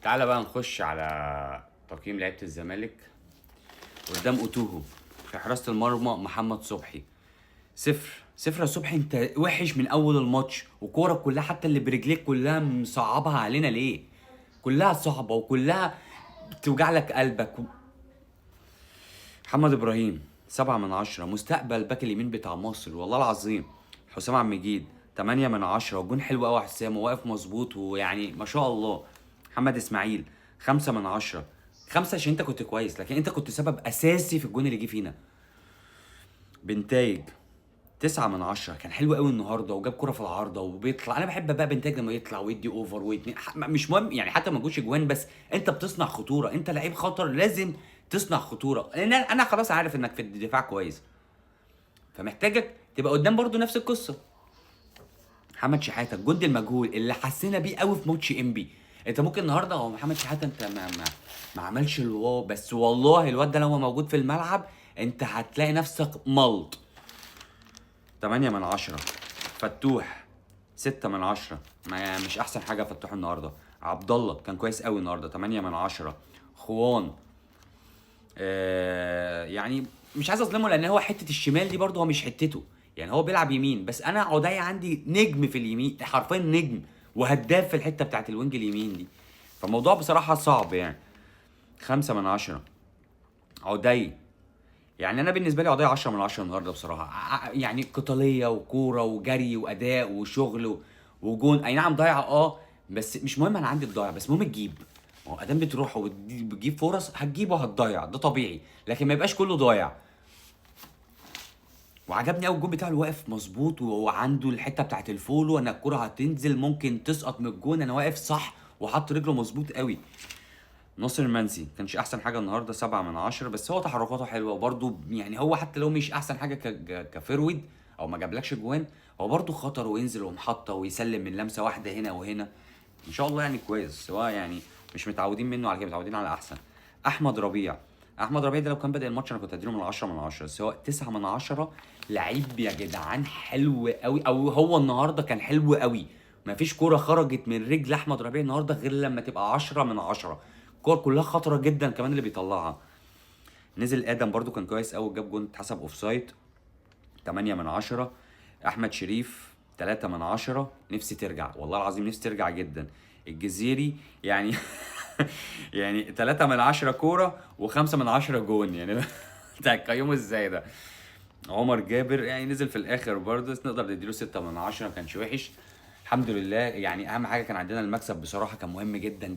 تعالى بقى نخش على تقييم لعيبة الزمالك قدام اوتوهو. في حراسة المرمى محمد صبحي صفر صفر. يا صبحي انت وحش من اول الماتش، وكورك كلها حتى اللي برجليك كلها مصعبها علينا ليه؟ كلها صعبة وكلها بتوجع لك قلبك. محمد ابراهيم 7/10. مستقبل باك اليمين بتاع مصر والله العظيم. حسام عبد المجيد 8/10. والجون حلو قوي يا حسام، وواقف مظبوط ويعني ما شاء الله. محمد اسماعيل 5/10. 5 عشان انت كنت كويس، لكن انت كنت سبب اساسي في الجون اللي جه فينا. بنتايج 9/10. كان حلو قوي النهارده وجاب كرة في العارضة وبيطلع. انا بحب بقى بنتاج لما يطلع ويدي اوفر ويتني مش مهم يعني، حتى ما جوش اجوان، بس انت بتصنع خطورة، انت لعيب خطر، لازم تصنع خطورة. لان انا خلاص عارف انك في الدفاع كويس، فمحتاجك تبقى قدام برضو نفس القصة. محمد شحاتة الجندي المجهول اللي حسينا بيه قوي في ماتش انبي. انت ممكن النهارده هو محمد شحاتة انت ما عملش الواو، بس والله الواد ده لو هو موجود في الملعب انت هتلاقي نفسك ملط. 8/10. فتوح 6/10. ما مش احسن حاجه فتوح النهارده. عبد الله كان كويس قوي النهارده 8/10. خوان يعني مش عايز اظلمه لان هو حته الشمال دي برضه هو مش حتته، يعني هو بيلعب يمين، بس انا عدي عندي نجم في اليمين، حرفيا نجم وهداف في الحته بتاعت الوينج اليمين دي. فالموضوع بصراحه صعب يعني. 5/10. عدي يعني انا بالنسبه لي قضيه 10/10 النهارده بصراحه. يعني قتاليه وكوره وجري واداء وشغل وجون. اي نعم ضايعه بس مش مهم، انا عندي الضايع بس المهم تجيب. ما هو ادام بتروح وبتجيب فرص هتجيب وهتضيع، ده طبيعي، لكن ما يبقاش كله ضايع. وعجبني قوي الجون بتاعه اللي واقف مظبوط وعنده الحته بتاعت الفولو، ان الكوره هتنزل ممكن تسقط من الجون، انا واقف صح وحط رجله مظبوط قوي. ناصر المنسي كانش احسن حاجه النهارده 7/10، بس هو تحركاته حلوه وبرده يعني هو حتى لو مش احسن حاجه كفيرويد او ما جابلكش جوان، هو برده خطر وينزل ومحطه ويسلم من لمسه واحده هنا وهنا. ان شاء الله يعني كويس، هو يعني مش متعودين منه على كده، متعودين على احسن. احمد ربيع ده لو كان بدأ الماتش انا كنت هديله من 10/10، بس هو 9/10. لعيب يا جدعان حلو قوي، او هو النهارده كان حلو قوي. مفيش كوره خرجت من رجل احمد ربيع النهارده غير لما تبقى 10/10. الكور كلها خطره جدا كمان اللي بيطلعها. نزل ادم برضو كان كويس قوي، جاب جون اتحسب اوفسايد 8/10. احمد شريف 3/10. نفسي ترجع والله العظيم، نفسي ترجع جدا. الجزيري يعني يعني 3/10 كوره و5/10 جون يعني انت هتقيمه ازاي ده؟ عمر جابر يعني نزل في الاخر برضه، بس نقدر نديله 6/10، ما كانش وحش. الحمد لله يعني، اهم حاجه كان عندنا المكسب بصراحه، كان مهم جدا